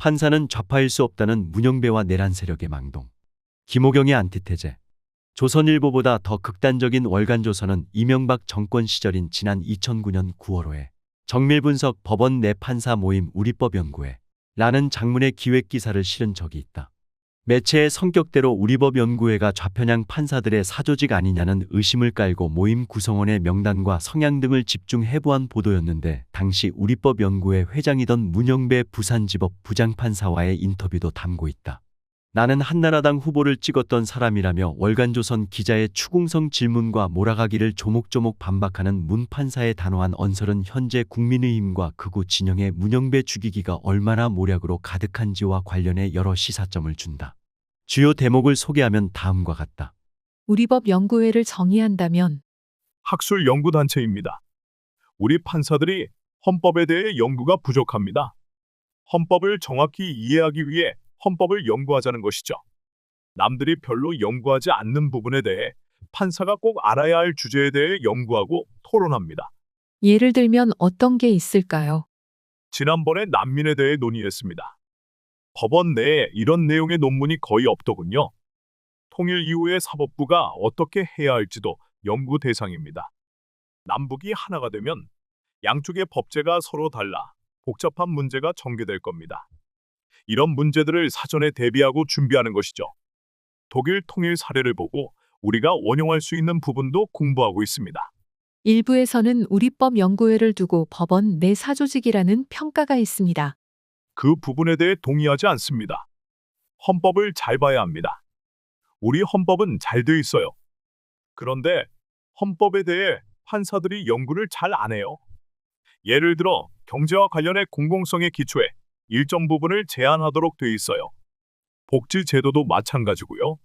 판사는 좌파일 수 없다는 문영배와 내란 세력의 망동. 김호경의 안티테제. 조선일보보다 더 극단적인 월간조선은 이명박 정권 시절인 지난 2009년 9월호에 정밀분석 법원 내 판사 모임 우리법연구회 라는 장문의 기획기사를 실은 적이 있다. 매체의 성격대로 우리법연구회가 좌편향 판사들의 사조직 아니냐는 의심을 깔고 모임 구성원의 명단과 성향 등을 집중 해부한 보도였는데, 당시 우리법연구회 회장이던 문영배 부산지법 부장판사와의 인터뷰도 담고 있다. 나는 한나라당 후보를 찍었던 사람이라며 월간조선 기자의 추궁성 질문과 몰아가기를 조목조목 반박하는 문 판사의 단호한 언설은 현재 국민의힘과 극우 진영의 문영배 죽이기가 얼마나 모략으로 가득한지와 관련해 여러 시사점을 준다. 주요 대목을 소개하면 다음과 같다. 우리법연구회를 정의한다면 학술 연구단체입니다. 우리 판사들이 헌법에 대해 연구가 부족합니다. 헌법을 정확히 이해하기 위해 헌법을 연구하자는 것이죠. 남들이 별로 연구하지 않는 부분에 대해 판사가 꼭 알아야 할 주제에 대해 연구하고 토론합니다. 예를 들면 어떤 게 있을까요? 지난번에 난민에 대해 논의했습니다. 법원 내에 이런 내용의 논문이 거의 없더군요. 통일 이후에 사법부가 어떻게 해야 할지도 연구 대상입니다. 남북이 하나가 되면 양쪽의 법제가 서로 달라 복잡한 문제가 전개될 겁니다. 이런 문제들을 사전에 대비하고 준비하는 것이죠. 독일 통일 사례를 보고 우리가 원용할 수 있는 부분도 공부하고 있습니다. 일부에서는 우리법연구회를 두고 법원 내 사조직이라는 평가가 있습니다. 그 부분에 대해 동의하지 않습니다. 헌법을 잘 봐야 합니다. 우리 헌법은 잘 돼 있어요. 그런데 헌법에 대해 판사들이 연구를 잘 안 해요. 예를 들어 경제와 관련해 공공성의 기초에 일정 부분을 제한하도록 돼 있어요. 복지 제도도 마찬가지고요.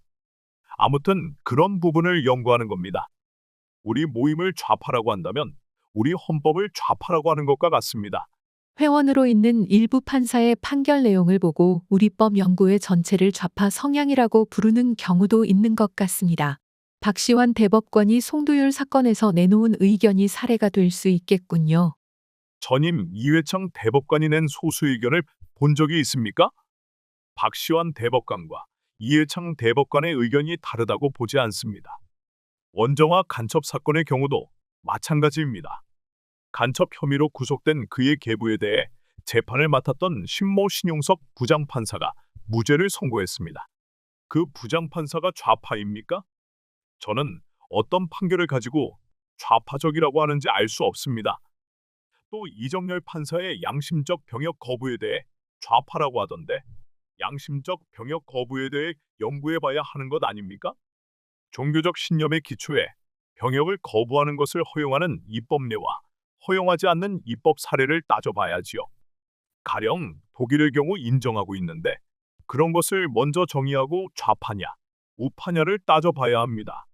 아무튼 그런 부분을 연구하는 겁니다. 우리 모임을 좌파라고 한다면 우리 헌법을 좌파라고 하는 것과 같습니다. 회원으로 있는 일부 판사의 판결 내용을 보고 우리법연구회 전체를 좌파 성향이라고 부르는 경우도 있는 것 같습니다. 박시환 대법관이 송두율 사건에서 내놓은 의견이 사례가 될 수 있겠군요. 전임 이회창 대법관이 낸 소수 의견을 본 적이 있습니까? 박시환 대법관과 이회창 대법관의 의견이 다르다고 보지 않습니다. 원정화 간첩 사건의 경우도 마찬가지입니다. 간첩 혐의로 구속된 그의 계부에 대해 재판을 맡았던 신모 신용석 부장판사가 무죄를 선고했습니다. 그 부장판사가 좌파입니까? 저는 어떤 판결을 가지고 좌파적이라고 하는지 알 수 없습니다. 또 이정열 판사의 양심적 병역 거부에 대해 좌파라고 하던데, 양심적 병역 거부에 대해 연구해봐야 하는 것 아닙니까? 종교적 신념의 기초에 병역을 거부하는 것을 허용하는 입법례와 허용하지 않는 입법 사례를 따져봐야지요. 가령 독일의 경우 인정하고 있는데 그런 것을 먼저 정의하고 좌파냐, 우파냐를 따져봐야 합니다.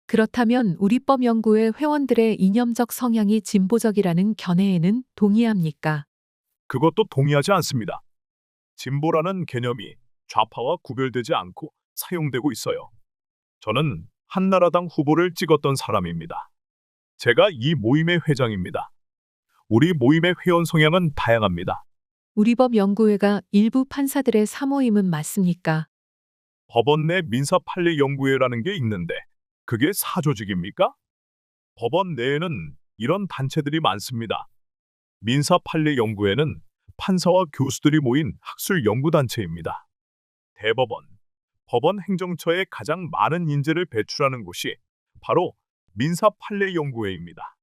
그렇다면 우리법연구회 회원들의 이념적 성향이 진보적이라는 견해에는 동의합니까? 그것도 동의하지 않습니다. 진보라는 개념이 좌파와 구별되지 않고 사용되고 있어요. 저는 한나라당 후보를 찍었던 사람입니다. 제가 이 모임의 회장입니다. 우리 모임의 회원 성향은 다양합니다. 우리법연구회가 일부 판사들의 사모임은 맞습니까? 법원 내 민사 판례 연구회라는 게 있는데 그게 사조직입니까? 법원 내에는 이런 단체들이 많습니다. 민사 판례 연구회는 판사와 교수들이 모인 학술 연구단체입니다. 대법원, 법원 행정처에 가장 많은 인재를 배출하는 곳이 바로 민사 판례 연구회입니다.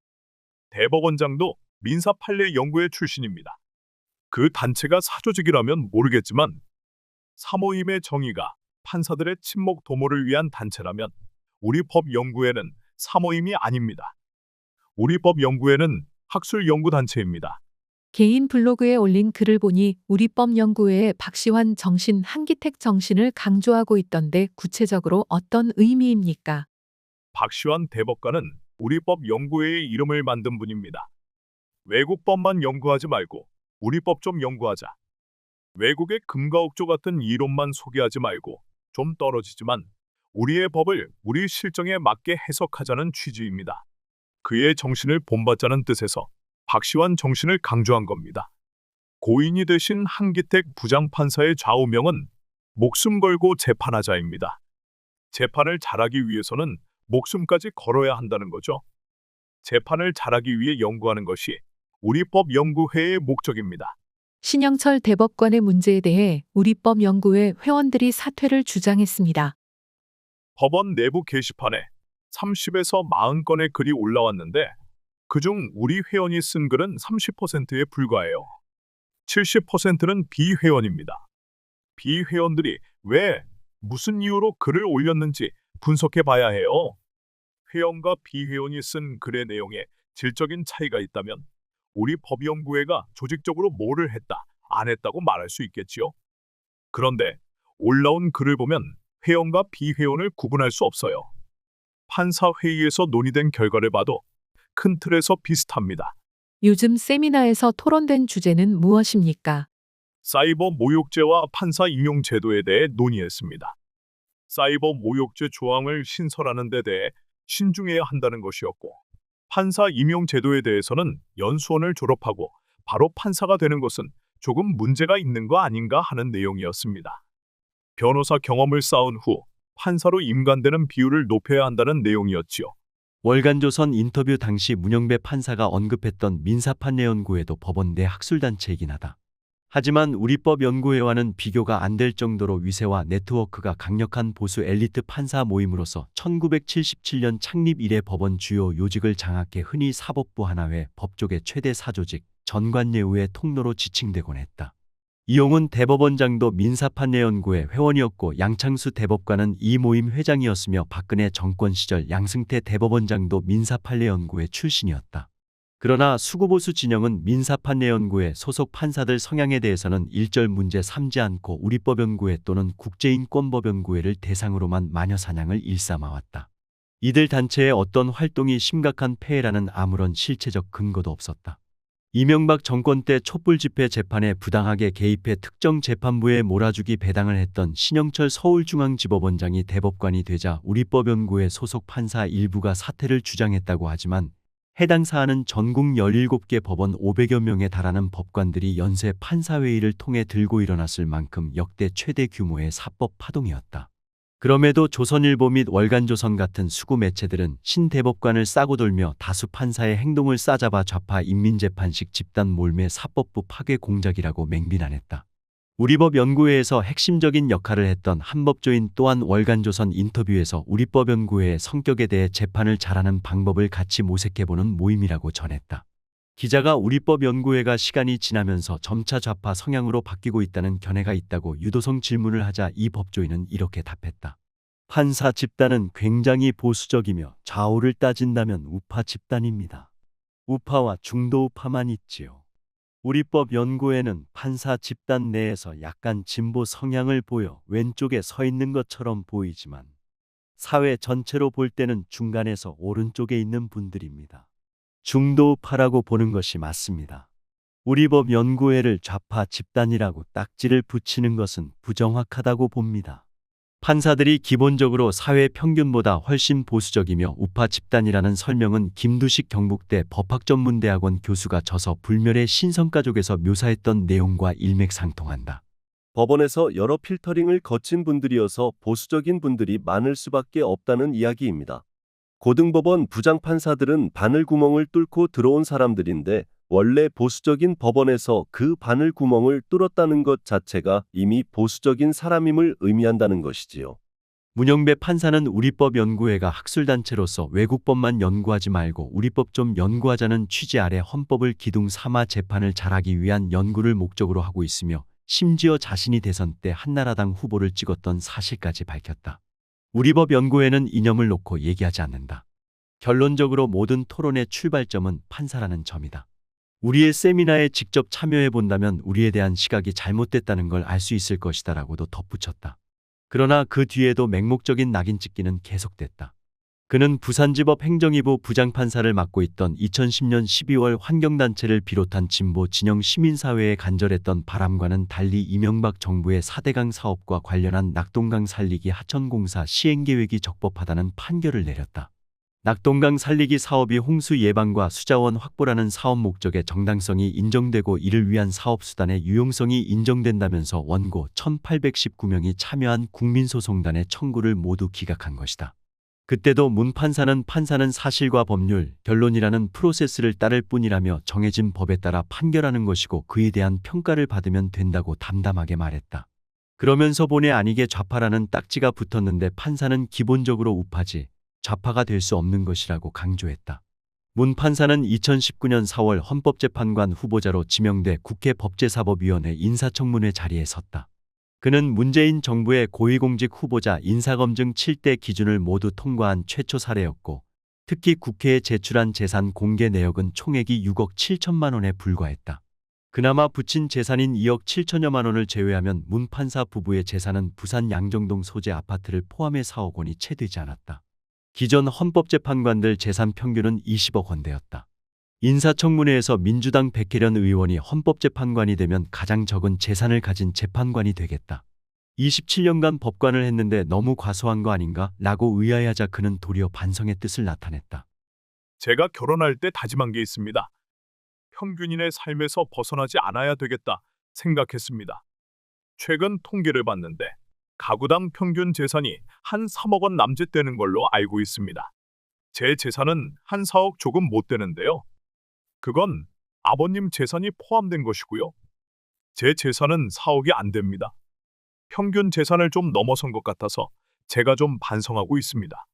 대법원장도 민사 판례 연구회 출신입니다. 그 단체가 사조직이라면 모르겠지만 사모임의 정의가 판사들의 친목 도모를 위한 단체라면 우리 법연구회는 사모임이 아닙니다. 우리 법연구회는 학술 연구단체입니다. 개인 블로그에 올린 글을 보니 우리법연구회의 박시환 정신, 한기택 정신을 강조하고 있던데 구체적으로 어떤 의미입니까? 박시환 대법관은 우리 법연구회의 이름을 만든 분입니다. 외국 법만 연구하지 말고 우리 법 좀 연구하자. 외국의 금가옥조 같은 이론만 소개하지 말고 좀 떨어지지만 우리의 법을 우리 실정에 맞게 해석하자는 취지입니다. 그의 정신을 본받자는 뜻에서 박시환 정신을 강조한 겁니다. 고인이 되신 한기택 부장판사의 좌우명은 목숨 걸고 재판하자입니다. 재판을 잘하기 위해서는 목숨까지 걸어야 한다는 거죠. 재판을 잘하기 위해 연구하는 것이 우리법연구회의 목적입니다. 신영철 대법관의 문제에 대해 우리법연구회 회원들이 사퇴를 주장했습니다. 법원 내부 게시판에 30에서 40건의 글이 올라왔는데 그중 우리 회원이 쓴 글은 30%에 불과해요. 70%는 비회원입니다. 비회원들이 왜, 무슨 이유로 글을 올렸는지 분석해 봐야 해요. 회원과 비회원이 쓴 글의 내용에 질적인 차이가 있다면 우리 법연구회가 조직적으로 뭐를 했다, 안 했다고 말할 수 있겠지요. 그런데 올라온 글을 보면 회원과 비회원을 구분할 수 없어요. 판사회의에서 논의된 결과를 봐도 큰 틀에서 비슷합니다. 요즘 세미나에서 토론된 주제는 무엇입니까? 사이버 모욕죄와 판사 임용 제도에 대해 논의했습니다. 사이버 모욕죄 조항을 신설하는 데 대해 신중해야 한다는 것이었고, 판사 임용 제도에 대해서는 연수원을 졸업하고 바로 판사가 되는 것은 조금 문제가 있는 거 아닌가 하는 내용이었습니다. 변호사 경험을 쌓은 후 판사로 임관되는 비율을 높여야 한다는 내용이었지요. 월간조선 인터뷰 당시 문영배 판사가 언급했던 민사판례연구회도 법원 내 학술단체이긴 하다. 하지만 우리법연구회와는 비교가 안 될 정도로 위세와 네트워크가 강력한 보수 엘리트 판사 모임으로서 1977년 창립 이래 법원 주요 요직을 장악해 흔히 사법부 하나회 법조계 최대 사조직 전관예우의 통로로 지칭되곤 했다. 이용훈 대법원장도 민사판례연구회 회원이었고 양창수 대법관은 이 모임 회장이었으며 박근혜 정권 시절 양승태 대법원장도 민사판례연구회 출신이었다. 그러나 수구보수 진영은 민사판례연구회 소속 판사들 성향에 대해서는 일절 문제 삼지 않고 우리법연구회 또는 국제인권법연구회를 대상으로만 마녀사냥을 일삼아왔다. 이들 단체의 어떤 활동이 심각한 폐해라는 아무런 실체적 근거도 없었다. 이명박 정권 때 촛불집회 재판에 부당하게 개입해 특정 재판부에 몰아주기 배당을 했던 신영철 서울중앙지법원장이 대법관이 되자 우리법연구회 소속 판사 일부가 사퇴를 주장했다고 하지만 해당 사안은 전국 17개 법원 500여 명에 달하는 법관들이 연쇄 판사회의를 통해 들고 일어났을 만큼 역대 최대 규모의 사법 파동이었다. 그럼에도 조선일보 및 월간조선 같은 수구 매체들은 신 대법관을 싸고 돌며 다수 판사의 행동을 싸잡아 좌파 인민재판식 집단 몰매 사법부 파괴 공작이라고 맹비난했다. 우리법연구회에서 핵심적인 역할을 했던 한법조인 또한 월간조선 인터뷰에서 우리법연구회의 성격에 대해 재판을 잘하는 방법을 같이 모색해보는 모임이라고 전했다. 기자가 우리법연구회가 시간이 지나면서 점차 좌파 성향으로 바뀌고 있다는 견해가 있다고 유도성 질문을 하자 이 법조인은 이렇게 답했다. 판사 집단은 굉장히 보수적이며 좌우를 따진다면 우파 집단입니다. 우파와 중도 우파만 있지요. 우리법연구회는 판사 집단 내에서 약간 진보 성향을 보여 왼쪽에 서 있는 것처럼 보이지만 사회 전체로 볼 때는 중간에서 오른쪽에 있는 분들입니다. 중도 우파라고 보는 것이 맞습니다. 우리법연구회를 좌파 집단이라고 딱지를 붙이는 것은 부정확하다고 봅니다. 판사들이 기본적으로 사회 평균보다 훨씬 보수적이며 우파 집단이라는 설명은 김두식 경북대 법학전문대학원 교수가 저서 불멸의 신성가족에서 묘사했던 내용과 일맥상통한다. 법원에서 여러 필터링을 거친 분들이어서 보수적인 분들이 많을 수밖에 없다는 이야기입니다. 고등법원 부장판사들은 바늘구멍을 뚫고 들어온 사람들인데 원래 보수적인 법원에서 그 바늘구멍을 뚫었다는 것 자체가 이미 보수적인 사람임을 의미한다는 것이지요. 문영배 판사는 우리법연구회가 학술단체로서 외국법만 연구하지 말고 우리법 좀 연구하자는 취지 아래 헌법을 기둥 삼아 재판을 잘하기 위한 연구를 목적으로 하고 있으며 심지어 자신이 대선 때 한나라당 후보를 찍었던 사실까지 밝혔다. 우리법연구회는 이념을 놓고 얘기하지 않는다. 결론적으로 모든 토론의 출발점은 판사라는 점이다. 우리의 세미나에 직접 참여해 본다면 우리에 대한 시각이 잘못됐다는 걸 알 수 있을 것이다 라고도 덧붙였다. 그러나 그 뒤에도 맹목적인 낙인 찍기는 계속됐다. 그는 부산지법 행정이부 부장판사를 맡고 있던 2010년 12월 환경단체를 비롯한 진보 진영 시민사회에 간절했던 바람과는 달리 이명박 정부의 4대강 사업과 관련한 낙동강 살리기 하천공사 시행계획이 적법하다는 판결을 내렸다. 낙동강 살리기 사업이 홍수 예방과 수자원 확보라는 사업 목적의 정당성이 인정되고 이를 위한 사업수단의 유용성이 인정된다면서 원고 1819명이 참여한 국민소송단의 청구를 모두 기각한 것이다. 그때도 문 판사는 사실과 법률, 결론이라는 프로세스를 따를 뿐이라며 정해진 법에 따라 판결하는 것이고 그에 대한 평가를 받으면 된다고 담담하게 말했다. 그러면서 본의 아니게 좌파라는 딱지가 붙었는데 판사는 기본적으로 우파지 좌파가 될 수 없는 것이라고 강조했다. 문 판사는 2019년 4월 헌법재판관 후보자로 지명돼 국회 법제사법위원회 인사청문회 자리에 섰다. 그는 문재인 정부의 고위공직 후보자 인사검증 7대 기준을 모두 통과한 최초 사례였고 특히 국회에 제출한 재산 공개 내역은 총액이 6억 7천만 원에 불과했다. 그나마 붙인 재산인 2억 7천여만 원을 제외하면 문 판사 부부의 재산은 부산 양정동 소재 아파트를 포함해 4억 원이 채 되지 않았다. 기존 헌법재판관들 재산 평균은 20억 원대였다. 인사청문회에서 민주당 백혜련 의원이 헌법재판관이 되면 가장 적은 재산을 가진 재판관이 되겠다. 27년간 법관을 했는데 너무 과소한 거 아닌가? 라고 의아해하자 그는 도리어 반성의 뜻을 나타냈다. 제가 결혼할 때 다짐한 게 있습니다. 평균인의 삶에서 벗어나지 않아야 되겠다 생각했습니다. 최근 통계를 봤는데 가구당 평균 재산이 한 3억 원 남짓되는 걸로 알고 있습니다. 제 재산은 한 4억 조금 못 되는데요. 그건 아버님 재산이 포함된 것이고요. 제 재산은 4억이 안 됩니다. 평균 재산을 좀 넘어선 것 같아서 제가 좀 반성하고 있습니다.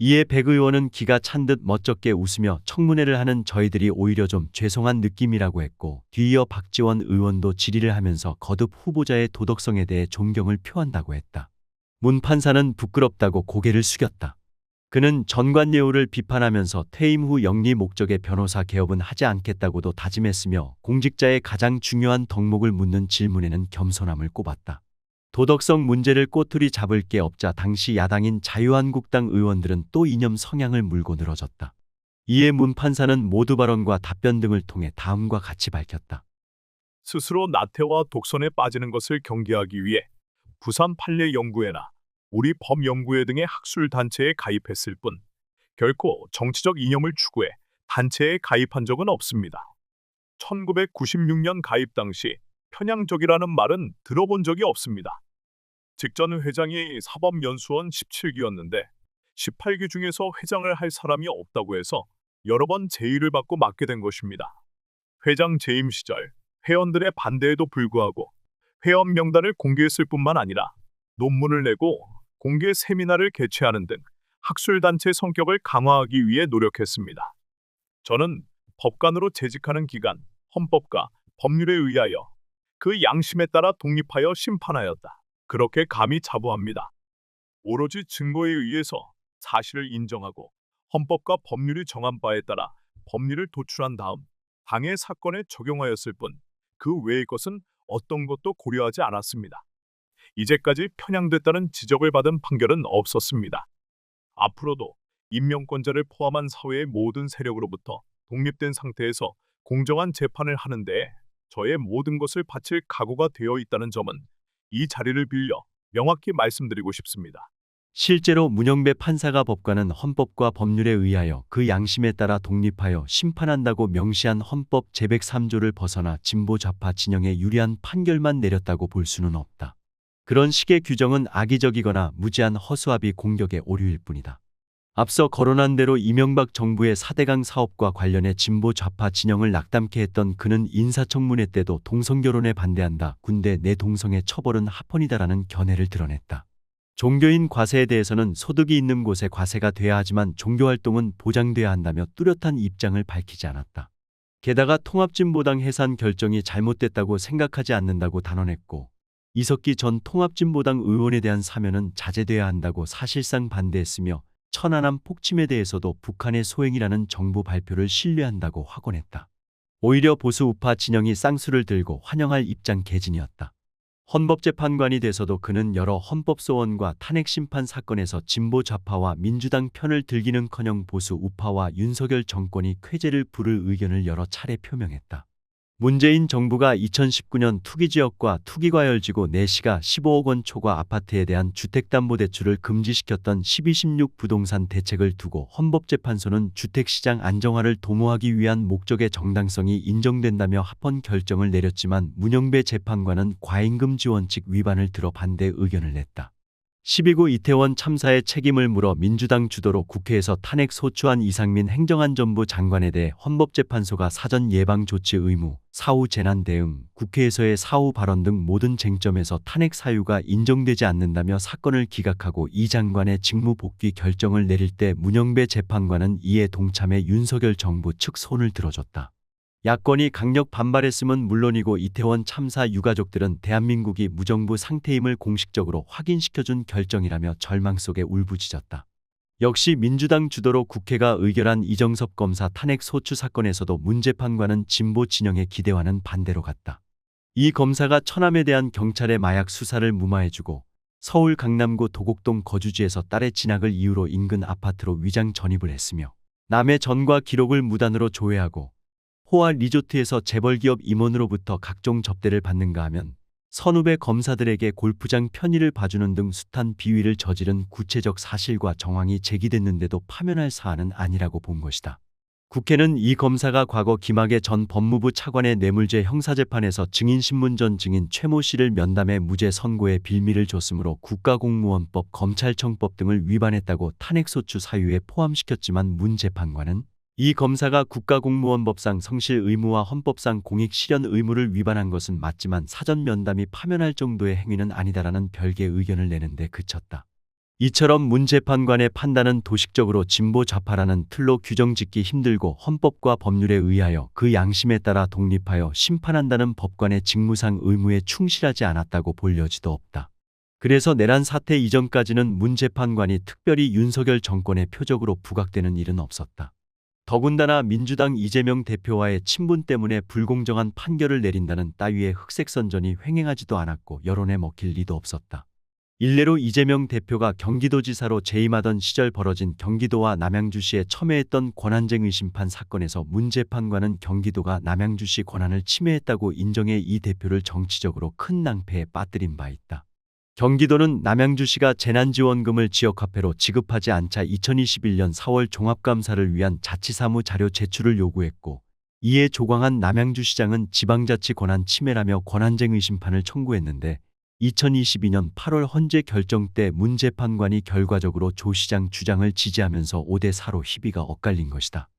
이에 백 의원은 기가 찬 듯 멋쩍게 웃으며 청문회를 하는 저희들이 오히려 좀 죄송한 느낌이라고 했고 뒤이어 박지원 의원도 질의를 하면서 거듭 후보자의 도덕성에 대해 존경을 표한다고 했다. 문 판사는 부끄럽다고 고개를 숙였다. 그는 전관예우를 비판하면서 퇴임 후 영리 목적의 변호사 개업은 하지 않겠다고도 다짐했으며 공직자의 가장 중요한 덕목을 묻는 질문에는 겸손함을 꼽았다. 도덕성 문제를 꼬투리 잡을 게 없자 당시 야당인 자유한국당 의원들은 또 이념 성향을 물고 늘어졌다. 이에 문 판사는 모두 발언과 답변 등을 통해 다음과 같이 밝혔다. 스스로 나태와 독선에 빠지는 것을 경계하기 위해 부산 판례연구회나 우리 법연구회 등의 학술 단체에 가입했을 뿐 결코 정치적 이념을 추구해 단체에 가입한 적은 없습니다. 1996년 가입 당시 편향적이라는 말은 들어본 적이 없습니다. 직전 회장이 사법연수원 17기였는데 18기 중에서 회장을 할 사람이 없다고 해서 여러 번 제의를 받고 맡게 된 것입니다. 회장 재임 시절 회원들의 반대에도 불구하고 회원 명단을 공개했을 뿐만 아니라 논문을 내고 공개 세미나를 개최하는 등 학술단체 성격을 강화하기 위해 노력했습니다. 저는 법관으로 재직하는 기간 헌법과 법률에 의하여 그 양심에 따라 독립하여 심판하였다. 그렇게 감히 자부합니다. 오로지 증거에 의해서 사실을 인정하고 헌법과 법률이 정한 바에 따라 법리를 도출한 다음 당의 사건에 적용하였을 뿐 그 외의 것은 어떤 것도 고려하지 않았습니다. 이제까지 편향됐다는 지적을 받은 판결은 없었습니다. 앞으로도 임명권자를 포함한 사회의 모든 세력으로부터 독립된 상태에서 공정한 재판을 하는 데 저의 모든 것을 바칠 각오가 되어 있다는 점은 이 자리를 빌려 명확히 말씀드리고 싶습니다. 실제로 문영배 판사가 법관은 헌법과 법률에 의하여 그 양심에 따라 독립하여 심판한다고 명시한 헌법 제103조를 벗어나 진보 좌파 진영에 유리한 판결만 내렸다고 볼 수는 없다. 그런 식의 규정은 악의적이거나 무지한 허수아비 공격의 오류일 뿐이다. 앞서 거론한 대로 이명박 정부의 4대강 사업과 관련해 진보 좌파 진영을 낙담케 했던 그는 인사청문회 때도 동성결혼에 반대한다. 군대 내 동성애 처벌은 합헌이다라는 견해를 드러냈다. 종교인 과세에 대해서는 소득이 있는 곳에 과세가 돼야 하지만 종교활동은 보장돼야 한다며 뚜렷한 입장을 밝히지 않았다. 게다가 통합진보당 해산 결정이 잘못됐다고 생각하지 않는다고 단언했고 이석기 전 통합진보당 의원에 대한 사면은 자제돼야 한다고 사실상 반대했으며 천안함 폭침에 대해서도 북한의 소행이라는 정부 발표를 신뢰한다고 확언했다. 오히려 보수 우파 진영이 쌍수를 들고 환영할 입장 개진이었다. 헌법재판관이 돼서도 그는 여러 헌법소원과 탄핵심판 사건에서 진보 좌파와 민주당 편을 들기는커녕 보수 우파와 윤석열 정권이 쾌재를 부를 의견을 여러 차례 표명했다. 문재인 정부가 2019년 투기지역과 투기과열지구 4시가 15억 원 초과 아파트에 대한 주택담보대출을 금지시켰던 12.16 부동산 대책을 두고 헌법재판소는 주택시장 안정화를 도모하기 위한 목적의 정당성이 인정된다며 합헌 결정을 내렸지만 문영배 재판관은 과잉금 지원칙 위반을 들어 반대 의견을 냈다. 12구 이태원 참사의 책임을 물어 민주당 주도로 국회에서 탄핵 소추한 이상민 행정안전부 장관에 대해 헌법재판소가 사전 예방 조치 의무, 사후 재난 대응, 국회에서의 사후 발언 등 모든 쟁점에서 탄핵 사유가 인정되지 않는다며 사건을 기각하고 이 장관의 직무 복귀 결정을 내릴 때 문영배 재판관은 이에 동참해 윤석열 정부 측 손을 들어줬다. 야권이 강력 반발했음은 물론이고 이태원 참사 유가족들은 대한민국이 무정부 상태임을 공식적으로 확인시켜준 결정이라며 절망 속에 울부짖었다. 역시 민주당 주도로 국회가 의결한 이정섭 검사 탄핵 소추 사건에서도 문 재판관은 진보 진영의 기대와는 반대로 갔다. 이 검사가 처남에 대한 경찰의 마약 수사를 무마해주고 서울 강남구 도곡동 거주지에서 딸의 진학을 이유로 인근 아파트로 위장 전입을 했으며 남의 전과 기록을 무단으로 조회하고 호화 리조트에서 재벌기업 임원으로부터 각종 접대를 받는가 하면 선후배 검사들에게 골프장 편의를 봐주는 등 숱한 비위를 저지른 구체적 사실과 정황이 제기됐는데도 파면할 사안은 아니라고 본 것이다. 국회는 이 검사가 과거 김학의 전 법무부 차관의 뇌물죄 형사재판에서 증인신문 전 증인 최모 씨를 면담해 무죄 선고에 빌미를 줬으므로 국가공무원법, 검찰청법 등을 위반했다고 탄핵소추 사유에 포함시켰지만 문 재판관은 이 검사가 국가공무원법상 성실 의무와 헌법상 공익 실현 의무를 위반한 것은 맞지만 사전 면담이 파면할 정도의 행위는 아니다라는 별개 의견을 내는데 그쳤다. 이처럼 문 재판관의 판단은 도식적으로 진보 좌파라는 틀로 규정짓기 힘들고 헌법과 법률에 의하여 그 양심에 따라 독립하여 심판한다는 법관의 직무상 의무에 충실하지 않았다고 볼 여지도 없다. 그래서 내란 사태 이전까지는 문 재판관이 특별히 윤석열 정권의 표적으로 부각되는 일은 없었다. 더군다나 민주당 이재명 대표와의 친분 때문에 불공정한 판결을 내린다는 따위의 흑색선전이 횡행하지도 않았고 여론에 먹힐 리도 없었다. 일례로 이재명 대표가 경기도지사로 재임하던 시절 벌어진 경기도와 남양주시에 첨예했던 권한쟁의 심판 사건에서 문 재판관은 경기도가 남양주시 권한을 침해했다고 인정해 이 대표를 정치적으로 큰 낭패에 빠뜨린 바 있다. 경기도는 남양주시가 재난지원금을 지역화폐로 지급하지 않자 2021년 4월 종합감사를 위한 자치사무 자료 제출을 요구했고 이에 조광한 남양주시장은 지방자치 권한 침해라며 권한쟁의 심판을 청구했는데 2022년 8월 헌재 결정 때 문 재판관이 결과적으로 조 시장 주장을 지지하면서 5대4로 희비가 엇갈린 것이다.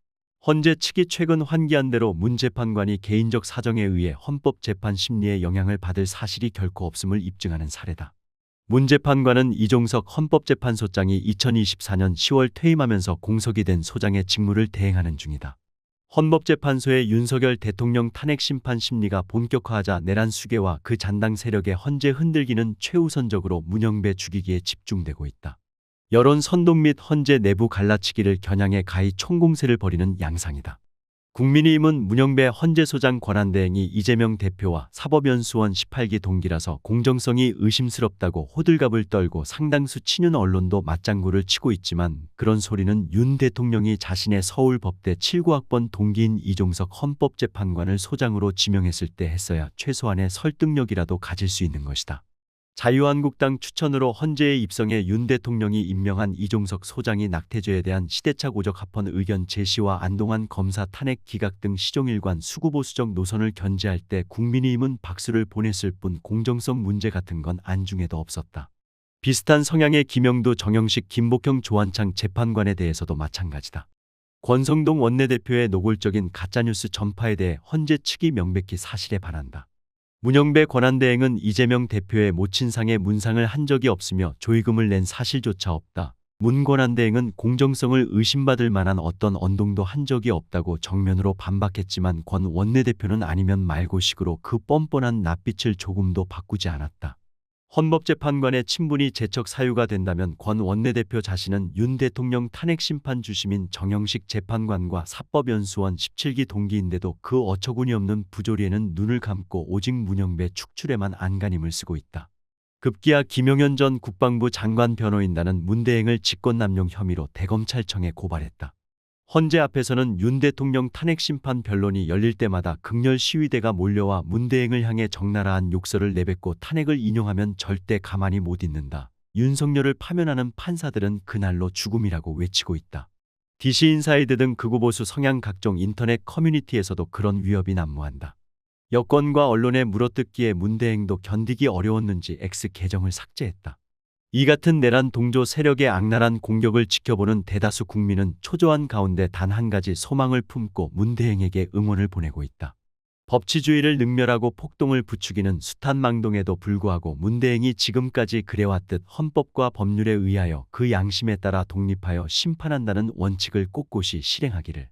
헌재 측이 최근 환기한 대로 문 재판관이 개인적 사정에 의해 헌법재판 심리에 영향을 받을 사실이 결코 없음을 입증하는 사례다. 문 재판관은 이종석 헌법재판소장이 2024년 10월 퇴임하면서 공석이 된 소장의 직무를 대행하는 중이다. 헌법재판소의 윤석열 대통령 탄핵 심판 심리가 본격화하자 내란 수괴와 그 잔당 세력의 헌재 흔들기는 최우선적으로 문영배 죽이기에 집중되고 있다. 여론 선동 및 헌재 내부 갈라치기를 겨냥해 가히 총공세를 벌이는 양상이다. 국민의힘은 문영배 헌재소장 권한대행이 이재명 대표와 사법연수원 18기 동기라서 공정성이 의심스럽다고 호들갑을 떨고 상당수 친윤 언론도 맞장구를 치고 있지만 그런 소리는 윤 대통령이 자신의 서울법대 79학번 동기인 이종석 헌법재판관을 소장으로 지명했을 때 했어야 최소한의 설득력이라도 가질 수 있는 것이다. 자유한국당 추천으로 헌재에 입성해 윤 대통령이 임명한 이종석 소장이 낙태죄에 대한 시대착 오적 합헌 의견 제시와 안동환 검사 탄핵 기각 등 시종일관 수구보수적 노선을 견제할 때 국민의힘은 박수를 보냈을 뿐 공정성 문제 같은 건 안중에도 없었다. 비슷한 성향의 김영두, 정영식, 김복형, 조한창 재판관에 대해서도 마찬가지다. 권성동 원내대표의 노골적인 가짜뉴스 전파에 대해 헌재 측이 명백히 사실에 반한다. 문영배 권한대행은 이재명 대표의 모친상에 문상을 한 적이 없으며 조의금을 낸 사실조차 없다. 문 권한대행은 공정성을 의심받을 만한 어떤 언동도 한 적이 없다고 정면으로 반박했지만 권 원내대표는 아니면 말고식으로 그 뻔뻔한 낯빛을 조금도 바꾸지 않았다. 헌법재판관의 친분이 제척 사유가 된다면 권 원내대표 자신은 윤 대통령 탄핵 심판 주심인 정영식 재판관과 사법연수원 17기 동기인데도 그 어처구니없는 부조리에는 눈을 감고 오직 문영배 축출에만 안간힘을 쓰고 있다. 급기야 김용현 전 국방부 장관 변호인단은 문 대행을 직권남용 혐의로 대검찰청에 고발했다. 헌재 앞에서는 윤 대통령 탄핵 심판 변론이 열릴 때마다 극렬 시위대가 몰려와 문대행을 향해 적나라한 욕설을 내뱉고 탄핵을 인용하면 절대 가만히 못 있는다. 윤석열을 파면하는 판사들은 그날로 죽음이라고 외치고 있다. DC 인사이드 등 극우보수 성향 각종 인터넷 커뮤니티에서도 그런 위협이 난무한다. 여권과 언론의 물어뜯기에 문대행도 견디기 어려웠는지 X 계정을 삭제했다. 이 같은 내란 동조 세력의 악랄한 공격을 지켜보는 대다수 국민은 초조한 가운데 단 한 가지 소망을 품고 문대행에게 응원을 보내고 있다. 법치주의를 능멸하고 폭동을 부추기는 숱한 망동에도 불구하고 문대행이 지금까지 그래왔듯 헌법과 법률에 의하여 그 양심에 따라 독립하여 심판한다는 원칙을 꼿꼿이 실행하기를.